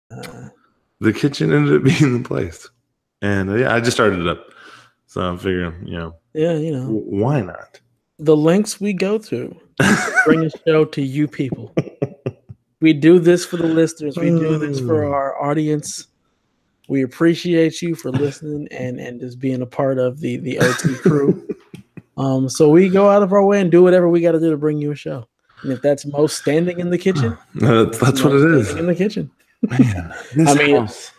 the kitchen ended up being the place. And yeah, I just started it up. So I'm figuring, Yeah, why not? the lengths we go to bring a show to you people. We do this for the listeners. We do this for our audience. We appreciate you for listening and just being a part of the OT crew. So we go out of our way and do whatever we got to do to bring you a show. And if that's most standing in the kitchen, that's what it is. In the kitchen. Man, this house.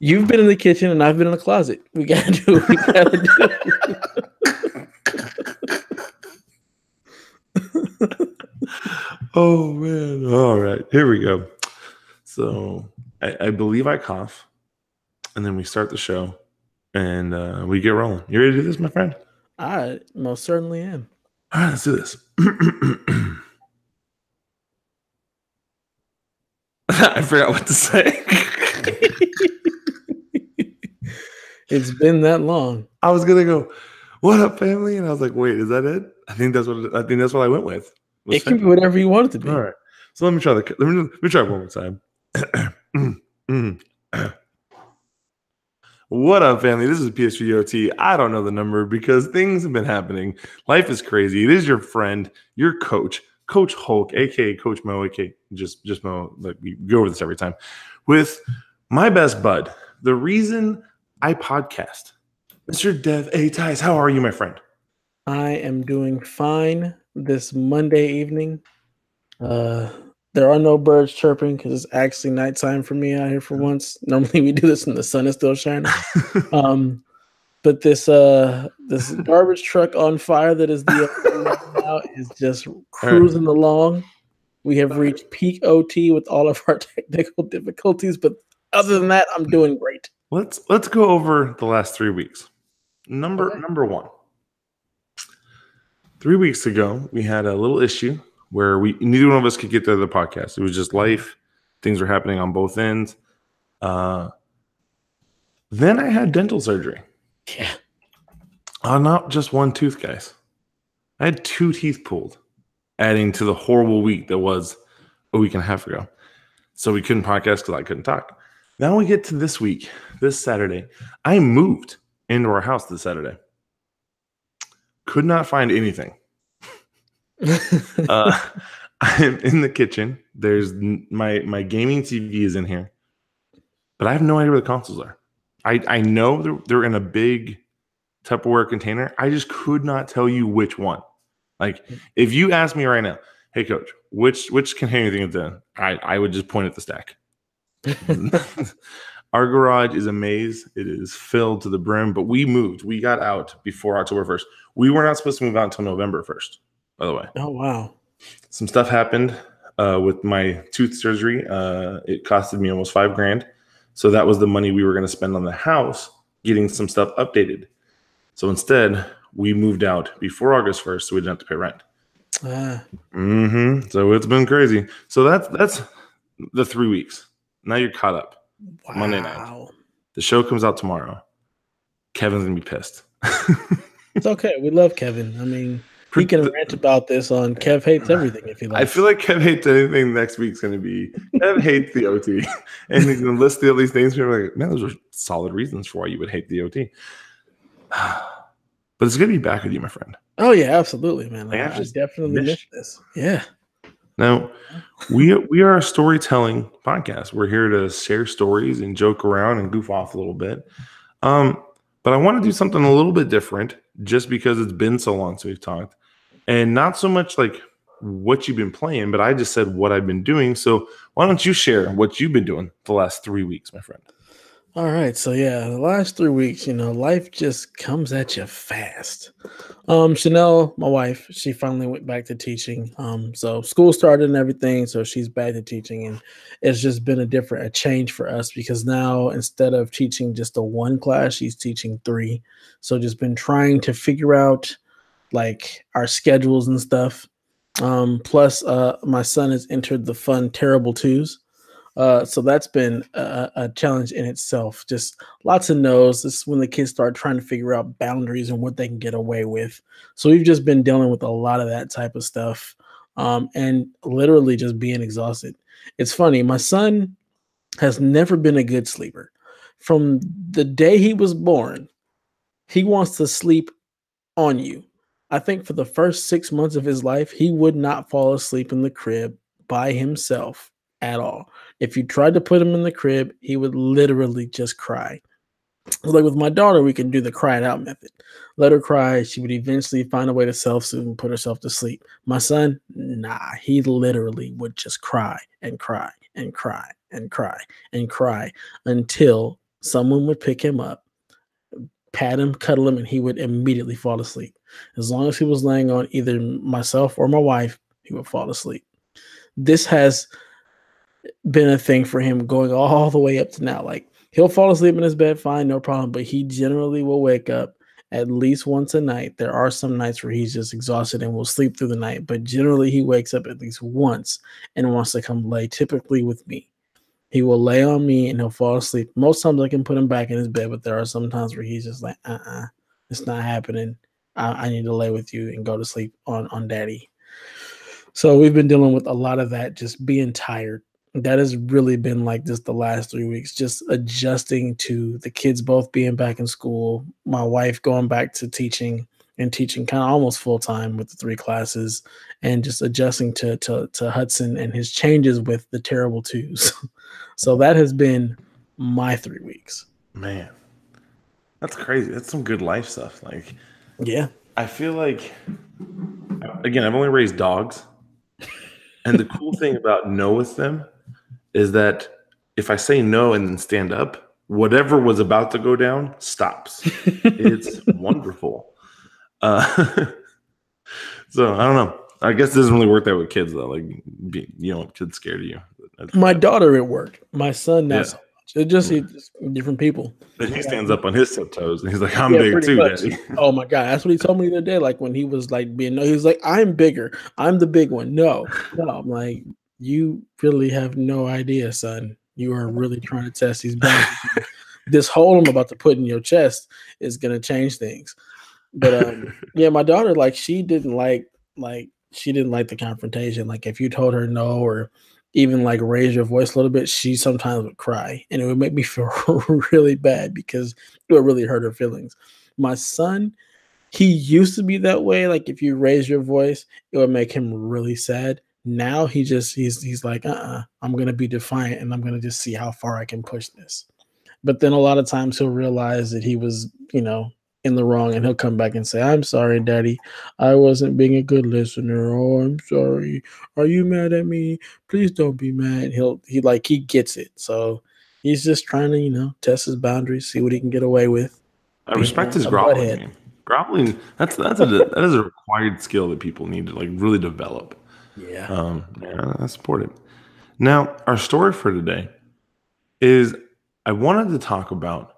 You've been in the kitchen and I've been in the closet. We gotta do what we gotta do. Oh man! All right, here we go. So I believe I cough, and then we start the show, and we get rolling. You ready to do this, my friend? I most certainly am. All right, let's do this. I forgot what to say. It's been that long. I was gonna go, "What up, family?" And I was like, "Wait, is that it?" I think that's what I went with. It can be whatever you want it to be. All right. So let me try one more time. What up, family? This is PSVG OT. I don't know the number because things have been happening. Life is crazy. It is your friend, your coach, Coach Hulk, aka Coach Mo, aka just Mo. Like we go over this every time with my best bud. The reason I podcast, Mr. Dev A. Tice. How are you, my friend? I am doing fine this Monday evening. There are no birds chirping because it's actually nighttime for me out here for once. Normally we do this when the sun is still shining. But this garbage truck on fire that is the right now is just cruising along. We have reached peak OT with all of our technical difficulties, but other than that, I'm doing great. Let's go over the last 3 weeks. Number one. 3 weeks ago, we had a little issue where neither one of us could get to the podcast. It was just life. Things were happening on both ends. Then I had dental surgery. Yeah. Not just one tooth, guys. I had 2 teeth pulled, adding to the horrible week that was a week and a half ago. So we couldn't podcast because I couldn't talk. Now we get to this week, this Saturday. I moved into our house this Saturday. Could not find anything. I'm in the kitchen. There's my gaming TV is in here, but I have no idea where the consoles are. I know they're in a big Tupperware container. I just could not tell you which one. Like if you ask me right now, hey coach, which container do you think it's in? I would just point at the stack. Our garage is a maze. It is filled to the brim, but we moved. We got out before October 1st. We were not supposed to move out until November 1st, by the way. Oh, wow. Some stuff happened with my tooth surgery. It costed me almost $5,000. So that was the money we were going to spend on the house getting some stuff updated. So instead, we moved out before August 1st, so we didn't have to pay rent. So it's been crazy. So that's the 3 weeks. Now you're caught up. Wow. Monday night. The show comes out tomorrow. Kevin's going to be pissed. It's okay. We love Kevin. I mean, he can rant about this on Kev Hates Everything if he likes. I feel like Kev Hates Anything next week's going to be Kev hates the OT. And he's going to list all these things. You're like, man, those are solid reasons for why you would hate the OT. But it's good to be back with you, my friend. Oh, yeah, absolutely, man. I definitely missed this. Yeah. Now, we are a storytelling podcast. We're here to share stories and joke around and goof off a little bit. But I want to do something a little bit different just because it's been so long since we've talked. And not so much like what you've been playing, but I just said what I've been doing. So why don't you share what you've been doing the last 3 weeks, my friend? All right. So, yeah, the last 3 weeks, life just comes at you fast. Chanel, my wife, she finally went back to teaching. So school started and everything. So she's back to teaching. And it's just been a change for us because now instead of teaching just a 1 class, she's teaching 3. So just been trying to figure out like our schedules and stuff. Plus, my son has entered the fun Terrible Twos. So that's been a challenge in itself. Just lots of no's. This is when the kids start trying to figure out boundaries and what they can get away with. So we've just been dealing with a lot of that type of stuff and literally just being exhausted. It's funny. My son, has never been a good sleeper. From the day he was born, he wants to sleep on you. I think for the first 6 months of his life, he would not fall asleep in the crib by himself at all. If you tried to put him in the crib, he would literally just cry. Like with my daughter, we can do the cry it out method. Let her cry. She would eventually find a way to self-soothe and put herself to sleep. My son, nah, he literally would just cry and cry and cry and cry and cry until someone would pick him up, pat him, cuddle him, and he would immediately fall asleep. As long as he was laying on either myself or my wife, he would fall asleep. This has been a thing for him going all the way up to now. Like he'll fall asleep in his bed, fine, no problem, but he generally will wake up at least once a night. There are some nights where he's just exhausted and will sleep through the night, but generally he wakes up at least once and wants to come lay, typically with me. He will lay on me and he'll fall asleep. Most times I can put him back in his bed, but there are some times where he's just like, it's not happening. I need to lay with you and go to sleep on daddy. So we've been dealing with a lot of that, just being tired. That has really been like just the last 3 weeks, just adjusting to the kids both being back in school, my wife going back to teaching and teaching kind of almost full time with the 3 classes, and just adjusting to Hudson and his changes with the terrible twos. So that has been my 3 weeks. Man, that's crazy. That's some good life stuff. Like, Yeah. I feel like, again, I've only raised dogs. And the cool thing about no with them is that if I say no and then stand up, whatever was about to go down stops. It's wonderful. So I don't know. I guess it doesn't really work that with kids though. Like, kids scared of you. My daughter, it worked. My son, not so much. It's just different people. But he stands up on his tiptoes and he's like, "I'm big too, Daddy." Oh my God, that's what he told me the other day. Like when he was like he was like, "I'm bigger. I'm the big one." No. I'm like, you really have no idea, son. You are really trying to test these boundaries. This hole I'm about to put in your chest is gonna change things. But yeah, my daughter, like she didn't like the confrontation. Like if you told her no or even like raise your voice a little bit, she sometimes would cry, and it would make me feel really bad because it would really hurt her feelings. My son, he used to be that way. Like if you raise your voice, it would make him really sad. Now he's like, I'm gonna be defiant and I'm gonna just see how far I can push this. But then a lot of times he'll realize that he was, in the wrong, and he'll come back and say, "I'm sorry, Daddy. I wasn't being a good listener. Oh, I'm sorry. Are you mad at me? Please don't be mad." He gets it. So he's just trying to, test his boundaries, see what he can get away with. I respect his groveling game. Groveling, that is a required skill that people need to like really develop. Yeah. I support it. Now, our story for today is I wanted to talk about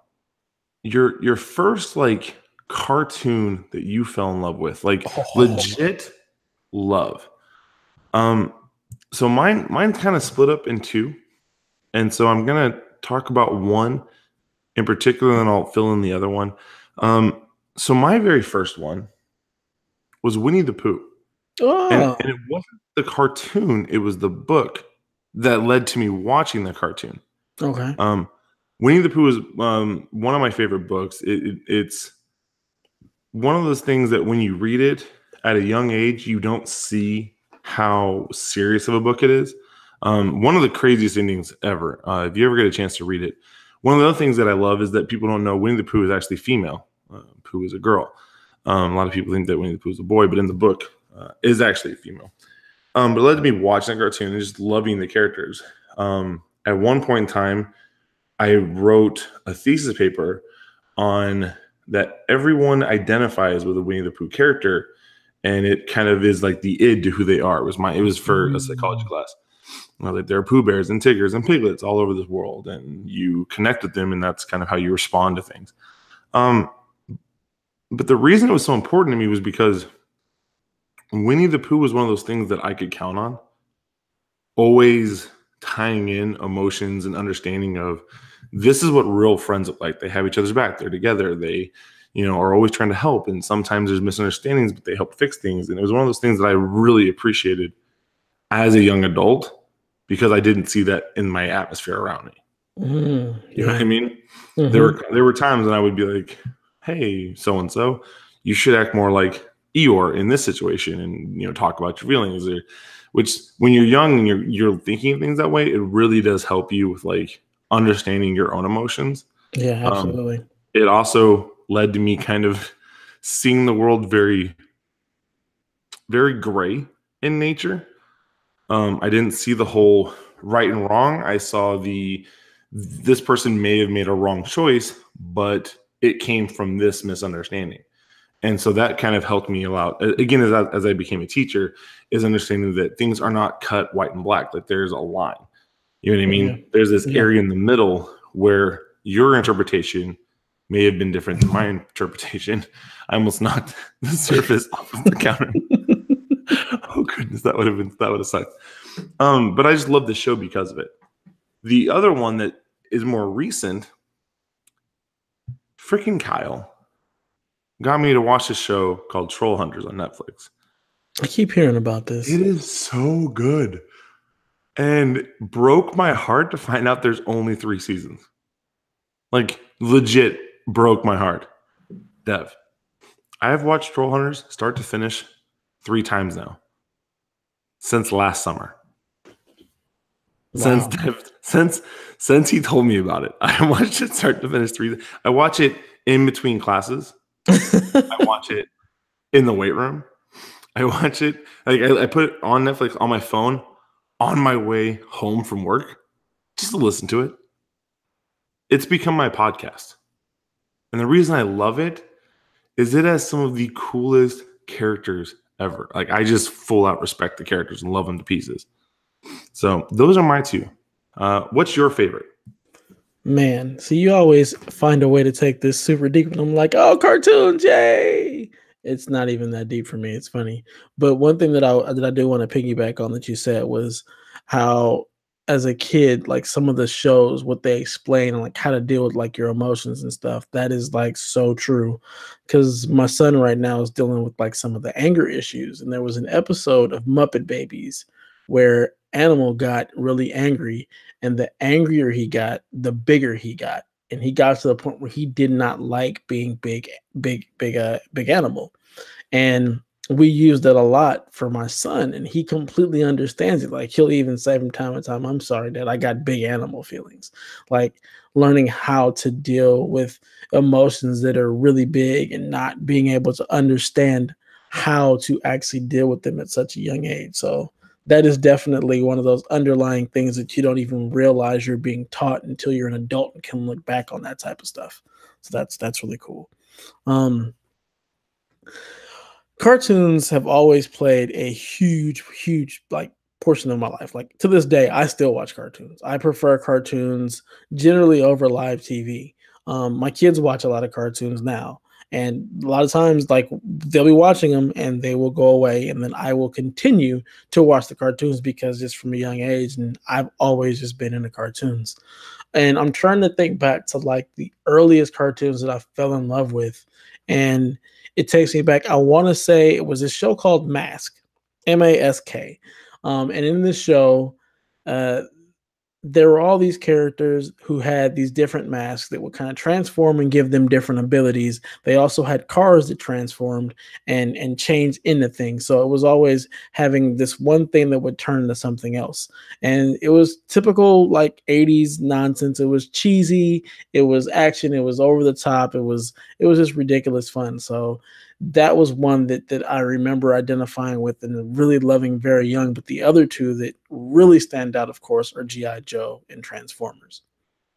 your first like cartoon that you fell in love with, like legit love. So mine's kind of split up in two, and so I'm gonna talk about one in particular, and I'll fill in the other one. So my very first one was Winnie the Pooh, and it wasn't the cartoon; it was the book that led to me watching the cartoon. Okay. Winnie the Pooh is one of my favorite books. It's one of those things that when you read it at a young age, you don't see how serious of a book it is. One of the craziest endings ever. If you ever get a chance to read it, one of the other things that I love is that people don't know Winnie the Pooh is actually female. Pooh is a girl. A lot of people think that Winnie the Pooh is a boy, but in the book is actually a female. But it led to me watching the cartoon and just loving the characters. At one point in time, I wrote a thesis paper on that everyone identifies with a Winnie the Pooh character, and it kind of is like the id to who they are. It was for a psychology class. Like there are Pooh Bears and Tigers and Piglets all over this world, and you connect with them, and that's kind of how you respond to things. But the reason it was so important to me was because Winnie the Pooh was one of those things that I could count on, always tying in emotions and understanding of this is what real friends look like. They have each other's back. They're together. They, are always trying to help. And sometimes there's misunderstandings, but they help fix things. And it was one of those things that I really appreciated as a young adult because I didn't see that in my atmosphere around me. You know what I Yeah. mean? Hmm. There were times when I would be like, "Hey, so and so, you should act more like Eeyore in this situation, and talk about your feelings." Which, when you're young and you're thinking of things that way, it really does help you with like understanding your own emotions. Yeah, Um, absolutely. it also led to me kind of seeing the world very, very gray in nature. I didn't see the whole right and wrong. I saw this person may have made a wrong choice, but it came from this misunderstanding. And so that kind of helped me a lot. Again, as I became a teacher, is understanding that things are not cut white and black. Like there's a line. You know what I Yeah. mean? There's this Yeah. area in the middle where your interpretation may have been different than my interpretation. I almost knocked the surface off of the counter. Oh goodness, that would have sucked. But I just love the show because of it. The other one that is more recent, freaking Kyle got me to watch a show called Troll Hunters on Netflix. I keep hearing about this. It is so good and broke my heart to find out there's only 3 seasons. Like legit broke my heart. Dev, I have watched Troll Hunters start to finish 3 times now since last summer. Since Wow. since since he told me about it, I watched it start to finish 3. I watch it in between classes. I watch it in the weight room. I watch it like I put it on Netflix on my phone on my way home from work just to listen to it. It's become my podcast. And the reason I love it is it has some of the coolest characters ever. Like I just full out respect the characters and love them to pieces. So those are my two. What's your favorite? Man, so you always find a way to take this super deep, and I'm like, oh, cartoons, yay! It's not even that deep for me. It's funny, but one thing that I do want to piggyback on that you said was how, as a kid, like some of the shows, what they explain and like how to deal with like your emotions and stuff. That is like so true, because my son right now is dealing with like some of the anger issues, and there was an episode of Muppet Babies where Animal got really angry, and the angrier he got, the bigger he got. And he got to the point where he did not like being big animal. And we use that a lot for my son, and he completely understands it. Like he'll even say from time to time, "I'm sorry, Dad, I got big animal feelings." Like learning how to deal with emotions that are really big and not being able to understand how to actually deal with them at such a young age. So that is definitely one of those underlying things that you don't even realize you're being taught until you're an adult and can look back on that type of stuff. So that's really cool. Um, Cartoons have always played a huge like portion of my life. Like to this day, I still watch cartoons. I prefer cartoons generally over live TV. My kids watch a lot of cartoons now, and a lot of times, like they'll be watching them and they will go away, and then I will continue to watch the cartoons because it's from a young age, and I've always just been into cartoons. And I'm trying to think back to like the earliest cartoons that I fell in love with, and it takes me back. I want to say it was a show called Mask, Mask. And in this show, uh, there were all these characters who had these different masks that would kind of transform and give them different abilities. They also had cars that transformed and changed into things. So it was always having this one thing that would turn into something else. And it was typical like 80s nonsense. It was cheesy, it was action, it was over the top, it was just ridiculous fun. So that was one that I remember identifying with and really loving very young. But the other two that really stand out, of course, are GI Joe and Transformers.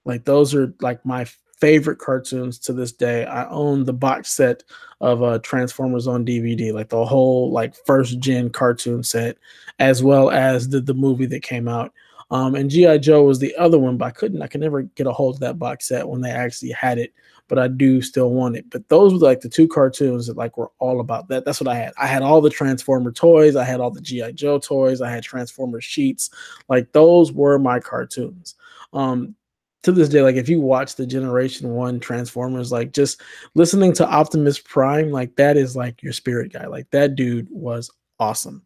Like those are like my favorite cartoons to this day. I own the box set of Transformers on DVD, like the whole like first gen cartoon set, as well as the movie that came out. And GI Joe was the other one, but I could never get a hold of that box set when they actually had it. But I do still want it. But those were like the two cartoons that like were all about that. That's what I had. I had all the Transformer toys. I had all the GI Joe toys. I had Transformer sheets. Like those were my cartoons. Um, to this day, like if you watch the Generation One Transformers, like just listening to Optimus Prime, like that is like your spirit guy. Like that dude was awesome.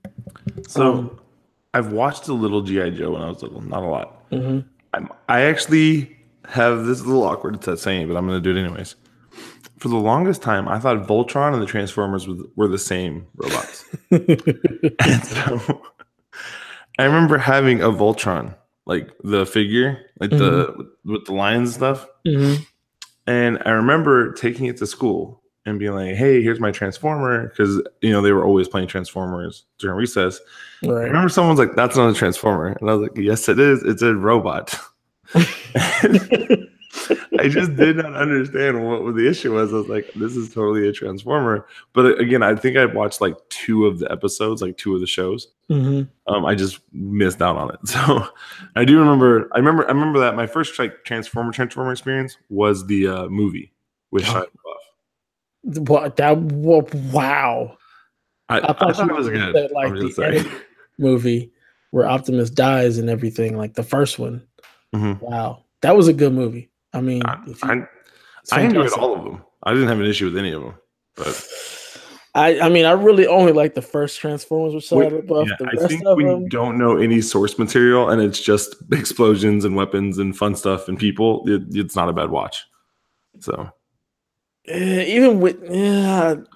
Um, So I've watched a little GI Joe when I was little, not a lot. mhm. I actually have this is a little awkward to saying, but I'm going to do it anyways. For the longest time, I thought Voltron and the Transformers were the same robots. And so I remember having a Voltron, like the figure, like the with the lines and stuff. And I remember taking it to school and being like, "Hey, here's my Transformer," because they were always playing Transformers during recess. Right. I remember someone's like, "That's not a Transformer," and I was like, "Yes, it is. It's a robot." I just did not understand what the issue was. I was like, "This is totally a Transformer." But again, I think I watched like 2 of the episodes, like 2 of the shows. I just missed out on it. So I do remember. I remember that my first like Transformer experience was the movie with Shia LaBeouf. What that? Wow! I thought it was good. Said, like the end movie where Optimus dies and everything, like the first one. Wow, that was a good movie. I mean, I enjoyed all of them. I didn't have an issue with any of them, but I mean, I really only like the first Transformers with Shia LaBeouf. Yeah, I think we don't know any source material, and it's just explosions and weapons and fun stuff and people. It's not a bad watch. So even without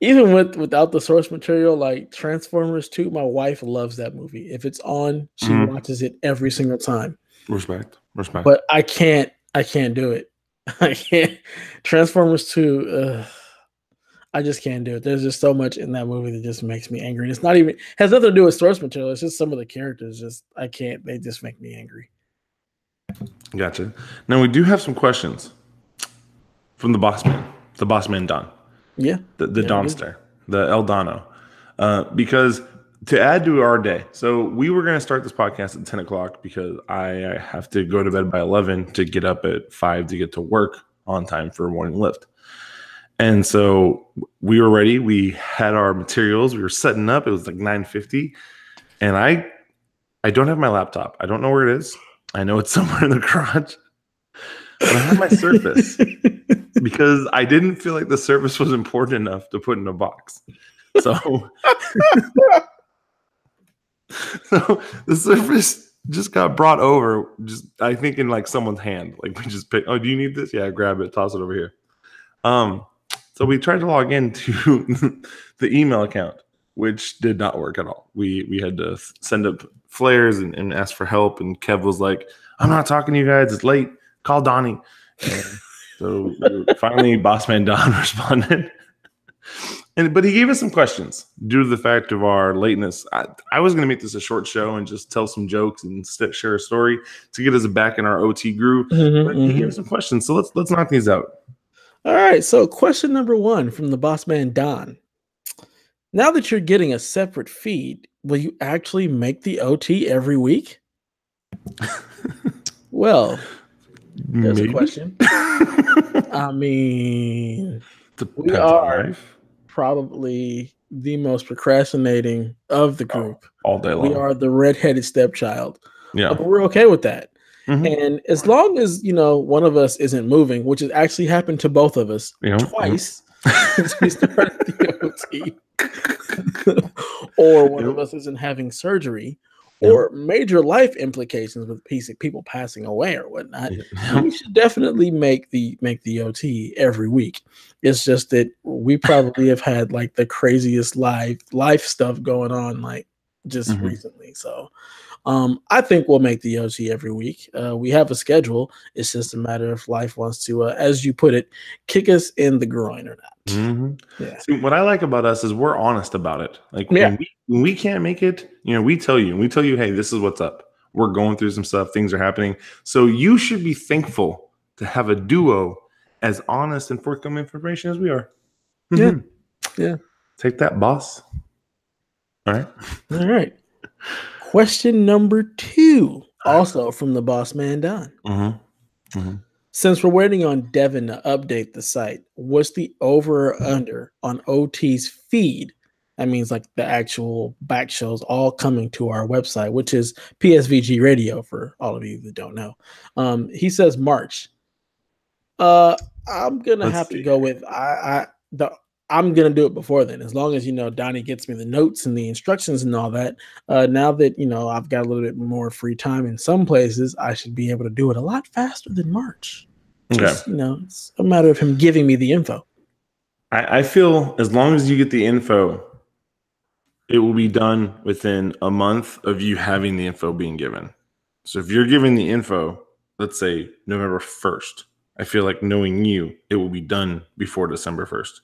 the source material, like Transformers 2, my wife loves that movie. If it's on, she watches it every single time. Respect. But I can't do it. I can't. Transformers 2, I just can't do it. There's just so much in that movie that just makes me angry. And it's not even has nothing to do with source material. It's just some of the characters. I can't. They just make me angry. Gotcha. Now we do have some questions from the boss man Don. Yeah, the Donster, the El Dono, because to add to our day. So we were going to start this podcast at 10 o'clock because I have to go to bed by 11 to get up at 5 to get to work on time for a morning lift. And so we were ready. We had our materials. We were setting up. It was like 9:50. And I don't have my laptop. I don't know where it is. I know it's somewhere in the garage. But I have my Surface because I didn't feel like the Surface was important enough to put in a box. So, so the Surface just got brought over, I think in like someone's hand. Like we just picked, oh, do you need this? Yeah, grab it, toss it over here. So we tried to log into the email account, which did not work at all. We had to send up flares and ask for help. And Kev was like, "I'm not talking to you guys. It's late. Call Donnie." And so finally, Bossman Don responded. But he gave us some questions due to the fact of our lateness. I was going to make this a short show and just tell some jokes and share a story to get us back in our OT groove. But he gave us some questions. So let's knock these out. All right, so question number 1 from the boss man Don. Now that you're getting a separate feed, will you actually make the OT every week? Well, there's a question. I mean, we are probably the most procrastinating of the group. All day long. We are the redheaded stepchild. Yeah. But we're okay with that. And as long as, one of us isn't moving, which has actually happened to both of us twice since we started the OT, or one of us isn't having surgery or major life implications with people passing away or whatnot, we should definitely make the OT every week. It's just that we probably have had like the craziest life stuff going on like just recently. So I think we'll make the OT every week. We have a schedule. It's just a matter if life wants to, as you put it, kick us in the groin or not. Yeah. See, what I like about us is we're honest about it. Like when we can't make it, we tell you, hey, this is what's up. We're going through some stuff. Things are happening. So you should be thankful to have a duo as honest and forthcoming information as we are. Yeah. Take that, boss. All right. Question number 2, also from the boss man Don. Since we're waiting on Devin to update the site, what's the over or under on OT's feed? That means like the actual back shows all coming to our website, which is PSVG Radio for all of you that don't know. He says March. I'm gonna have to go with the I'm gonna do it before then, as long as Donnie gets me the notes and the instructions and all that. Now that I've got a little bit more free time in some places, I should be able to do it a lot faster than March. Okay. Just it's a matter of him giving me the info. I feel as long as you get the info, it will be done within a month of you having the info being given. So if you're giving the info, let's say November 1st, I feel like knowing you, it will be done before December 1st.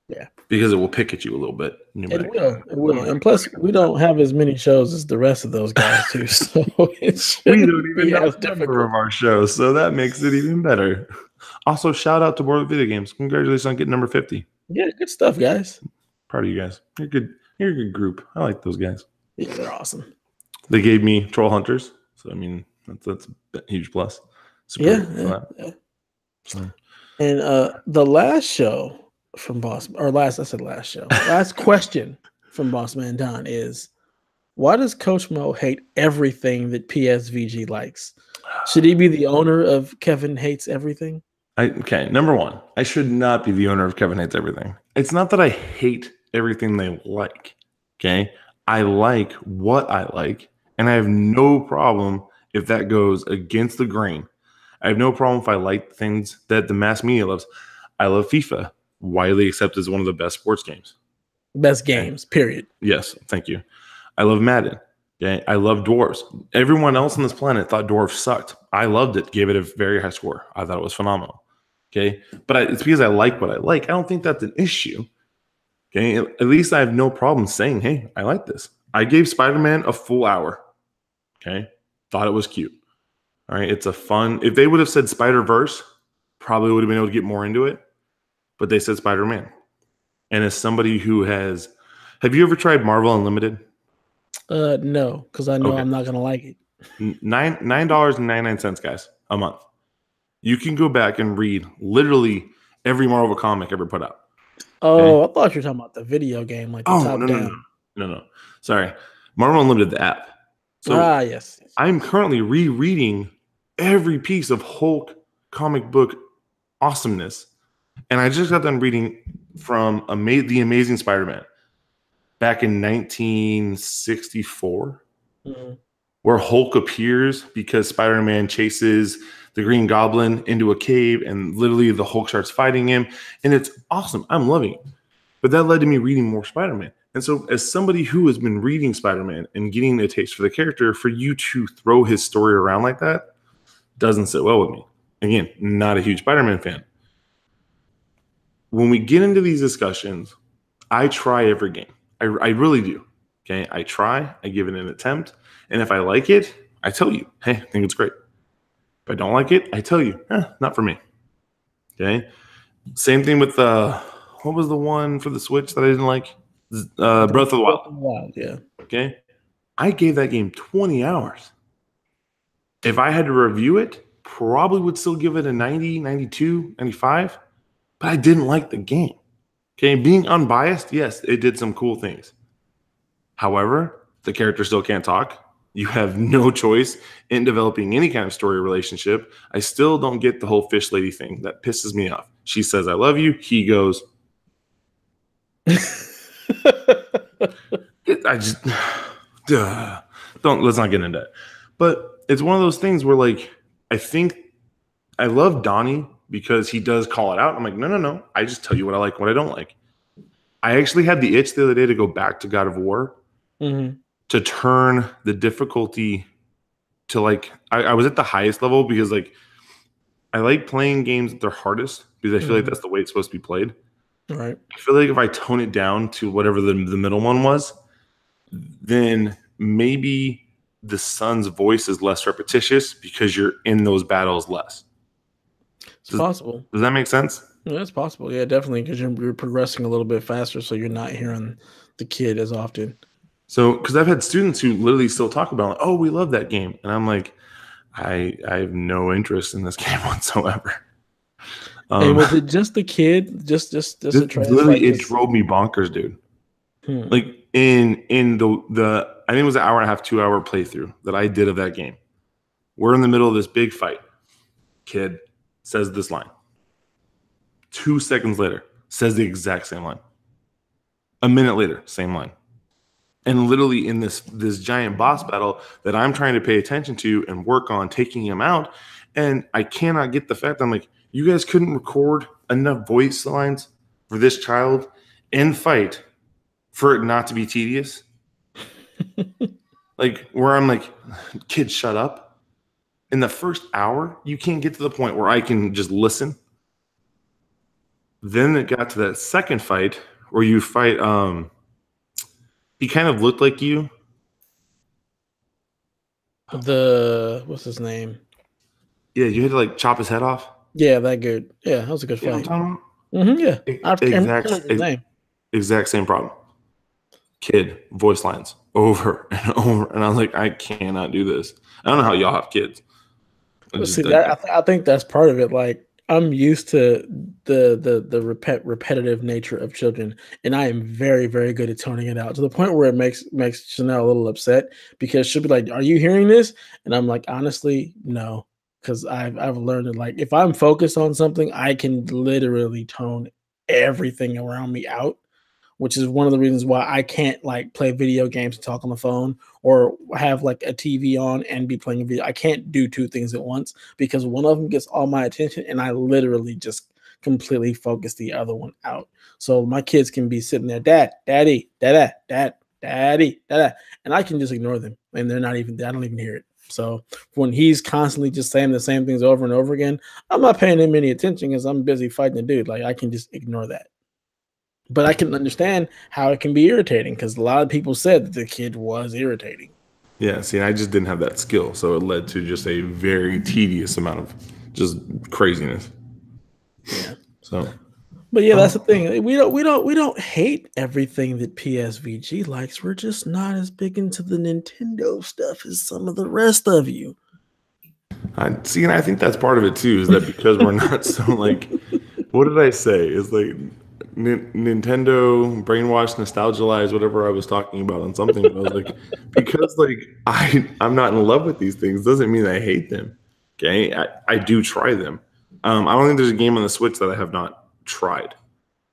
Yeah. Because it will pick at you a little bit. It will. And plus, we don't have as many shows as the rest of those guys, too. So it We shouldn't don't even be know as the number difficult. of our shows, so that makes it even better. Also, shout out to World of Video Games. Congratulations on getting number 50. Yeah, good stuff, guys. Proud of you guys. You're good. You're a good group. I like those guys. Yeah, they're awesome. They gave me Troll Hunters, so I mean that's a huge plus. Yeah. So. And the last show from last question from Boss Man Don is, why does Coach Mo hate everything that PSVG likes? Should he be the owner of Kevin Hates Everything? Okay, number one, I should not be the owner of Kevin Hates Everything. It's not that I hate everything they like. Okay, I like what I like, and I have no problem if that goes against the grain. I have no problem if I like things that the mass media loves. I love FIFA, widely accepted as one of the best sports games. Best games, period. Yes, thank you. I love Madden. Okay, I love Dwarves. Everyone else on this planet thought Dwarves sucked. I loved it, gave it a very high score. I thought it was phenomenal. Okay, but it's because I like what I like. I don't think that's an issue. Okay, at least I have no problem saying, hey, I like this. I gave Spider-Man a full hour. Okay, thought it was cute. All right, it's a fun. If they would have said Spider-Verse, probably would have been able to get more into it. But they said Spider-Man. And as somebody who have you ever tried Marvel Unlimited? No, because I know I'm not gonna like it. $9.99, guys, a month. You can go back and read literally every Marvel comic ever put out. Oh, okay? I thought you were talking about the video game, like the top down. No. Sorry, Marvel Unlimited, the app. So yes. I'm currently rereading every piece of Hulk comic book awesomeness, and I just got done reading from The Amazing Spider-Man back in 1964, where Hulk appears because Spider-Man chases the Green Goblin into a cave, and literally the Hulk starts fighting him, and it's awesome. I'm loving it. But that led to me reading more Spider-Man. And so as somebody who has been reading Spider-Man and getting a taste for the character, for you to throw his story around like that doesn't sit well with me. Again, not a huge Spider-Man fan. When we get into these discussions, I try every game. I really do. Okay, I try, I give it an attempt, and if I like it, I tell you, hey, I think it's great. If I don't like it, I tell you, not for me. Okay, same thing with what was the one for the Switch that I didn't like? Breath of the Wild. Yeah. Okay, I gave that game 20 hours. If I had to review it, probably would still give it a 90, 92, 95, but I didn't like the game. Okay, being unbiased, yes, it did some cool things. However, the character still can't talk. You have no choice in developing any kind of story relationship. I still don't get the whole fish lady thing. That pisses me off. She says, I love you. He goes, let's not get into that. But it's one of those things where, like, I think I love Donnie because he does call it out. I'm like, no. I just tell you what I like, what I don't like. I actually had the itch the other day to go back to God of War to turn the difficulty to, like, I was at the highest level because, like, I like playing games at their hardest because I feel like that's the way it's supposed to be played. Right. I feel like if I tone it down to whatever the middle one was, then maybe the son's voice is less repetitious because you're in those battles less. It's possible. Does that make sense? Yeah, it's possible. Yeah, definitely, because you're progressing a little bit faster, so you're not hearing the kid as often. So, because I've had students who literally still talk about, like, oh, we love that game. And I'm like, I have no interest in this game whatsoever. And was it just the kid? Just literally, it drove me bonkers, dude. Like in the I think it was an hour and a half, 2 hour playthrough that I did of that game. We're in the middle of this big fight. Kid says this line. 2 seconds later, says the exact same line. A minute later, same line. And literally in this giant boss battle that I'm trying to pay attention to and work on taking him out, and I cannot get the fact I'm like, you guys couldn't record enough voice lines for this child in fight for it not to be tedious. Like where I'm like, kids, shut up. In the first hour, you can't get to the point where I can just listen. Then it got to that second fight where you fight. He kind of looked like you. What's his name? Yeah, you had to like chop his head off. Yeah, that good. Yeah, that was a good fight. Yeah, exact same problem. Kid voice lines over and over, and I was like, I cannot do this. I don't know how y'all have kids. I think that's part of it. Like I'm used to the repetitive nature of children, and I am very, very good at toning it out to the point where it makes Chanel a little upset because she'll be like, "Are you hearing this?" And I'm like, honestly, no, because I've learned that like if I'm focused on something, I can literally tone everything around me out, which is one of the reasons why I can't like play video games and talk on the phone or have like a TV on and be playing a video. I can't do two things at once because one of them gets all my attention and I literally just completely focus the other one out. So my kids can be sitting there, dad, daddy, dada, dad, daddy, dada, and I can just ignore them and I don't even hear it. So when he's constantly just saying the same things over and over again, I'm not paying him any attention because I'm busy fighting the dude. Like I can just ignore that. But I can understand how it can be irritating because a lot of people said that the kid was irritating. Yeah, see, I just didn't have that skill, so it led to just a very tedious amount of just craziness. Yeah. So, but yeah, that's the thing. We don't hate everything that PSVG likes. We're just not as big into the Nintendo stuff as some of the rest of you. See, and I think that's part of it too. Is that because we're not so like, what did I say? It's like Nintendo brainwashed, nostalgialized, whatever I was talking about on something. I was like, because like I'm not in love with these things doesn't mean I hate them. Okay, I do try them. I don't think there's a game on the Switch that I have not tried.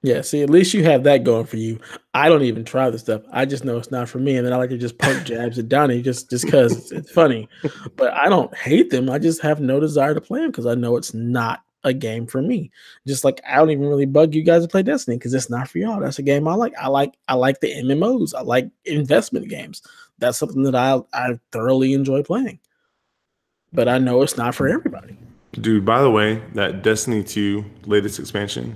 Yeah, see, at least you have that going for you. I don't even try the stuff. I just know it's not for me, and then I like to just poke jabs at Donnie just because it's funny. But I don't hate them. I just have no desire to play them because I know it's not a game for me. Just like I don't even really bug you guys to play Destiny because it's not for y'all. That's a game I like. I like the MMOs. I like investment games. That's something that I thoroughly enjoy playing. But I know it's not for everybody. Dude, by the way, that Destiny 2 latest expansion,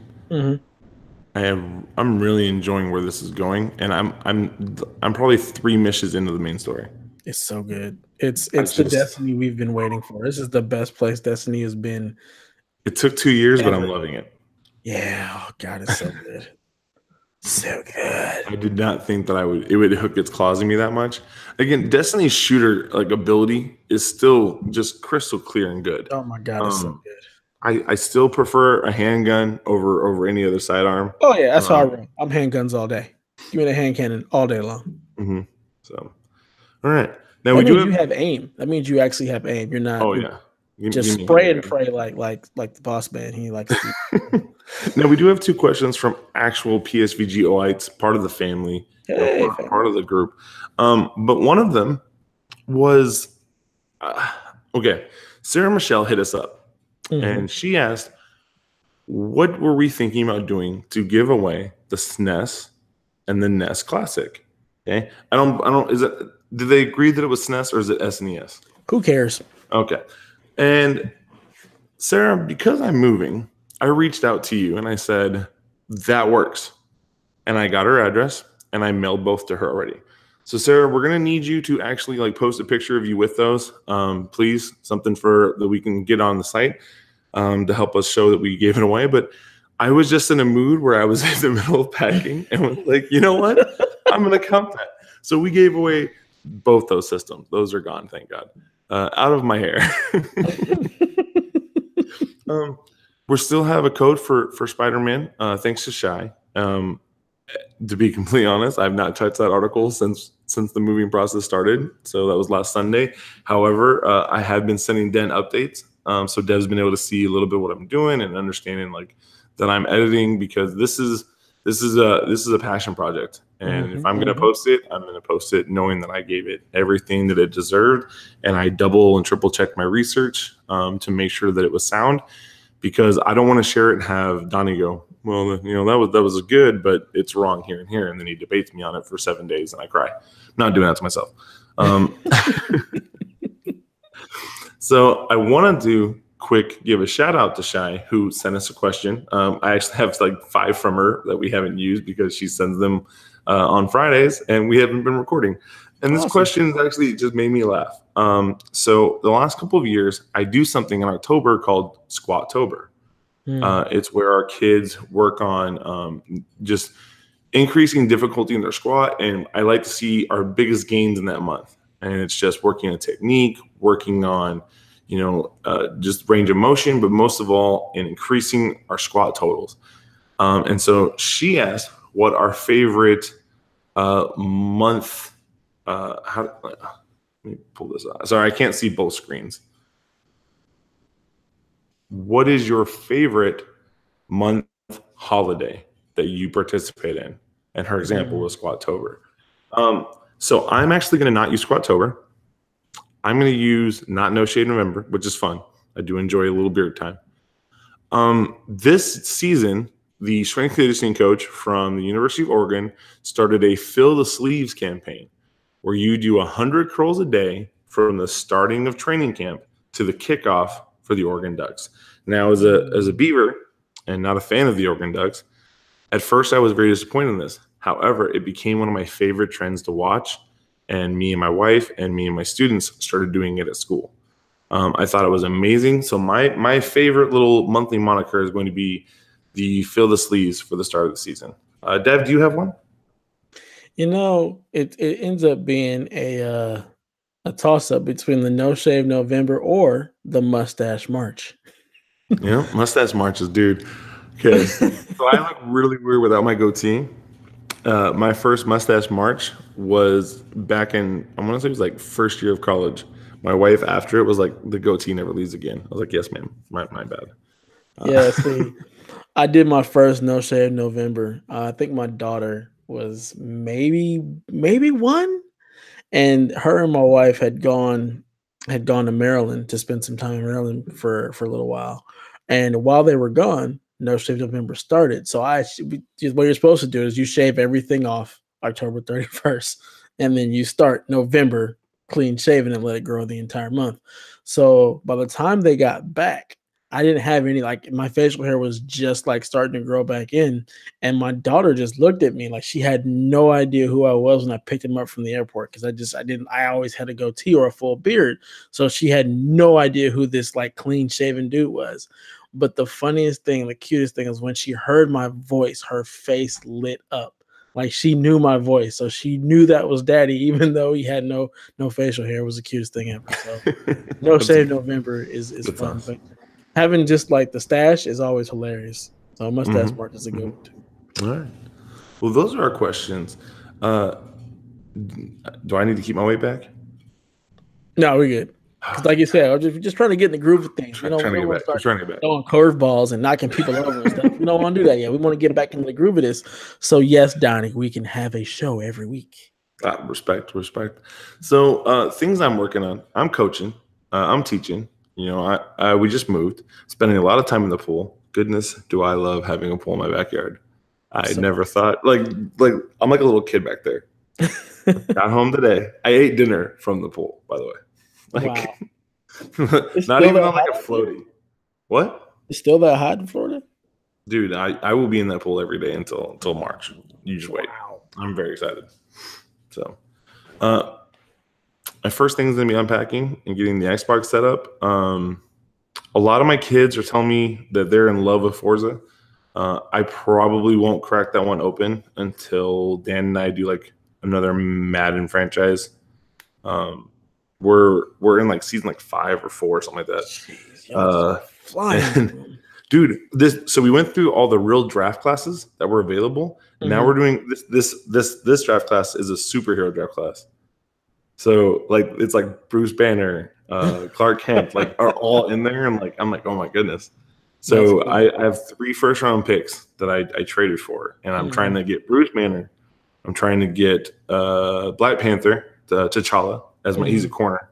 I'm really enjoying where this is going, and I'm probably 3 missions into the main story. It's so good. It's the Destiny we've been waiting for. This is the best place Destiny has been. It took 2 years, but I'm loving it. Yeah, oh God, it's so good. So good. I did not think that it would hook its claws in me that much. Again, Destiny's shooter like ability is still just crystal clear and good. Oh my God, it's so good. I still prefer a handgun over any other sidearm. Oh yeah, that's how I roll. I'm handguns all day. Give me the hand cannon all day long. Mm-hmm. So, all right. Now you have aim. That means you actually have aim. You're not. Oh yeah. Just spray and pray like the boss man. He likes. Now we do have 2 questions from actual PSVG OTs, part of the family, part of the group. But one of them was okay. Sarah Michelle hit us up. And she asked, what were we thinking about doing to give away the SNES and the NES Classic? Okay. Did they agree that it was SNES or is it SNES? Who cares? Okay. And Sarah, because I'm moving, I reached out to you and I said, that works. And I got her address and I mailed both to her already. So Sarah, we're going to need you to actually like post a picture of you with those. Please, something that we can get on the site. To help us show that we gave it away. But I was just in a mood where I was in the middle of packing and was like, you know what? I'm going to count that. So we gave away both those systems. Those are gone, thank God. Out of my hair. We still have a code for Spider-Man, thanks to Shy. To be completely honest, I've not touched that article since the moving process started. So that was last Sunday. However, I have been sending Den updates. So Dev's been able to see a little bit what I'm doing and understanding like that I'm editing because this is this is a passion project, and if I'm going to post it, I'm going to post it knowing that I gave it everything that it deserved, and I double and triple checked my research to make sure that it was sound, because I don't want to share it and have Donnie go, well, that was good, but it's wrong here and here, and then he debates me on it for 7 days, and I cry. I'm not doing that to myself. So I want to give a shout out to Shai, who sent us a question. I actually have like 5 from her that we haven't used because she sends them on Fridays, and we haven't been recording. And this question actually just made me laugh. So the last couple of years, I do something in October called Squattober. It's where our kids work on just increasing difficulty in their squat, and I like to see our biggest gains in that month. And it's just working on technique, working on just range of motion, but most of all in increasing our squat totals. And so she asked what our favorite month. Let me pull this out. Sorry, I can't see both screens. What is your favorite month holiday that you participate in? And her example was Squattober. So I'm actually going to not use Squattober. I'm going to use not No Shave November, which is fun. I do enjoy a little beard time. This season, the strength conditioning coach from the University of Oregon started a Fill the Sleeves campaign where you do 100 curls a day from the starting of training camp to the kickoff for the Oregon Ducks. Now, as a Beaver and not a fan of the Oregon Ducks, at first I was very disappointed in this. However, it became one of my favorite trends to watch, and me and my wife and me and my students started doing it at school. I thought it was amazing. So my favorite little monthly moniker is going to be the Fill the Sleeves for the start of the season. Dev, do you have one? It ends up being a toss-up between the No Shave November or the Mustache March. Yeah, Mustache Marches, dude. Okay, so I look really weird without my goatee. My first Mustache March was back in, I want to say it was like first year of college. My wife after it was like, the goatee never leaves again. I was like, yes, ma'am. My bad. Yeah, see, I did my first No Shave November. I think my daughter was maybe 1, and her and my wife had gone to Maryland to spend some time in Maryland for a little while. And while they were gone, No Shave November started. So what you're supposed to do is you shave everything off October 31st, and then you start November clean shaven and let it grow the entire month. So by the time they got back, I didn't have any, like, my facial hair was just like starting to grow back in. And my daughter just looked at me like she had no idea who I was when I picked him up from the airport. Cause I always had a goatee or a full beard. So she had no idea who this like clean shaven dude was. But the funniest thing, the cutest thing is when she heard my voice, her face lit up. Like she knew my voice. So she knew that was daddy, even though he had no facial hair. It was the cutest thing ever. So No Shave November is fun. Awesome. But having just like the stash is always hilarious. So Mustache March is a good one too. All right. Well, those are our questions. Do I need to keep my weight back? No, we're good. Because like you said, I'm just trying to get in the groove of things. Trying to get back. Throwing curveballs and knocking people over and stuff. We don't want to do that yet. We want to get back into the groove of this. So yes, Donnie, we can have a show every week. Respect. So things I'm working on. I'm coaching. I'm teaching. We just moved, spending a lot of time in the pool. Goodness, do I love having a pool in my backyard. I never thought, like I'm like a little kid back there. Got home today. I ate dinner from the pool, by the way. Wow. Not even on like a floaty. What? It's still that hot in Florida? Dude, I will be in that pool every day until March. You just wait. Wow. I'm very excited. So my first thing is going to be unpacking and getting the Xbox set up. A lot of my kids are telling me that they're in love with Forza. I probably won't crack that one open until Dan and I do like another Madden franchise. We're in like season like 5 or 4 or something like that. Jeez, flying. Dude, so we went through all the real draft classes that were available. Mm-hmm. Now we're doing this draft class is a superhero draft class. So like it's like Bruce Banner, Clark Kent, like are all in there. I'm like, oh my goodness. That's So cool. I have 3 first round picks that I traded for, and I'm trying Mhm. to get Bruce Banner. I'm trying to get Black Panther, T'Challa, as he's a Mhm. corner.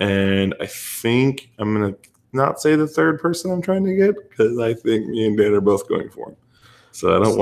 And I think I'm going to not say the third person I'm trying to get because I think me and Dan are both going for him. So I So,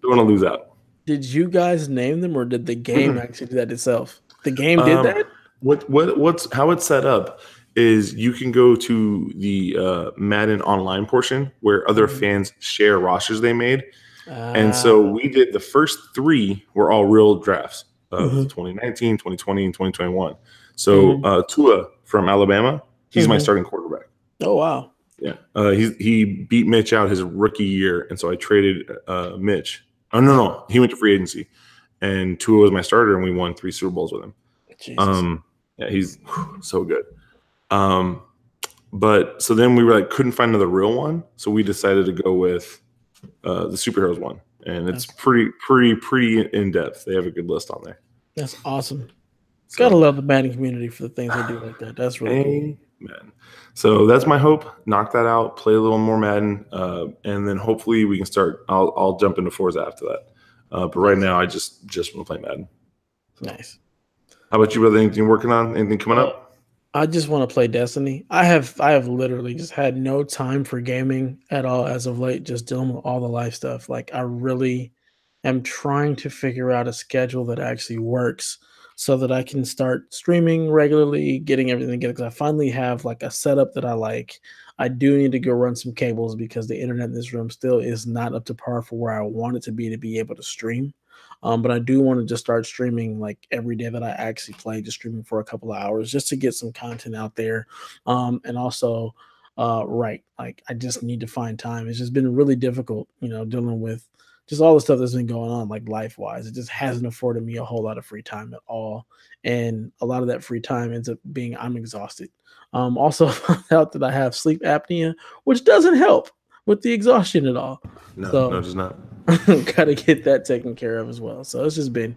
don't want to lose out. did you guys name them, or did the game Mm-mm. actually do that itself? The game did Um, that? what's how it's set up is you can go to the Madden online portion where other Mhm. fans share rosters they made. And so Ah. we did the first 3 were all real drafts of Mhm. 2019, 2020, and 2021. So Mhm. Tua from Alabama, he's my Mhm. starting quarterback. Oh, wow. Yeah, he beat Mitch out his rookie year, and so I traded Mitch. Oh no, he went to free agency, and Tua was my starter, and we won 3 Super Bowls with him. Jesus. Um, yeah, he's so good. Um, but so then we were like couldn't find another real one, so we decided to go with the superheroes one, and it's That's pretty in depth. They have a good list on there. that's awesome. Gotta So, love the Madden community for the things they do like that. That's really cool. amen. So that's my hope. Knock that out. Play a little more Madden, and then hopefully we can start. I'll jump into Forza after that. But right Nice. now, I just want to play Madden. So, Nice. how about you, brother? Anything you're working on? Anything coming Uh, up? I just want to play Destiny. I have literally just had no time for gaming at all as of late, just dealing with all the life stuff. Like I really am trying to figure out a schedule that actually works so that I can start streaming regularly, getting everything together. Because I finally have like a setup that I like. I do need to go run some cables because the internet in this room still is not up to par for where I want it to be able to stream. But I do want to just start streaming like every day that I actually play, just streaming for a couple of hours just to get some content out there. And also, right, like I just need to find time. It's just been really difficult, dealing with just all the stuff that's been going on, like life wise. It just hasn't afforded me a whole lot of free time at all. And a lot of that free time ends up being I'm exhausted. Also, found out that I have sleep apnea, which doesn't help with the exhaustion at all. No, no, So, just not. got to get that taken care of as well. So this has been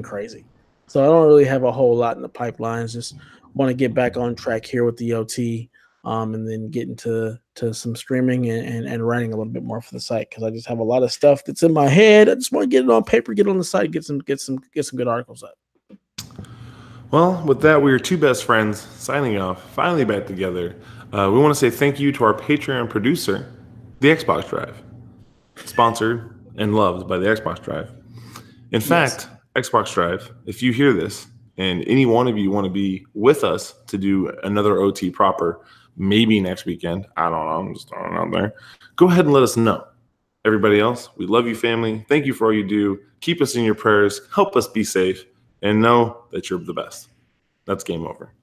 crazy. So I don't really have a whole lot in the pipelines. Just want to get back on track here with the OT, and then get into some streaming and writing a little bit more for the site because I just have a lot of stuff that's in my head. I just want to get it on paper, get it on the site, get some good articles up. Well, with that, we are 2 best friends signing off, finally back together. We want to say thank you to our Patreon producer, the Xbox Drive, sponsored and loved by the Xbox Drive. In Yes. fact, Xbox Drive, if you hear this and any one of you want to be with us to do another OT proper, maybe next weekend, I don't know, I'm just throwing it out there, go ahead and let us know. Everybody else, we love you, family. Thank you for all you do. Keep us in your prayers, help us be safe, and know that you're the best. That's game over.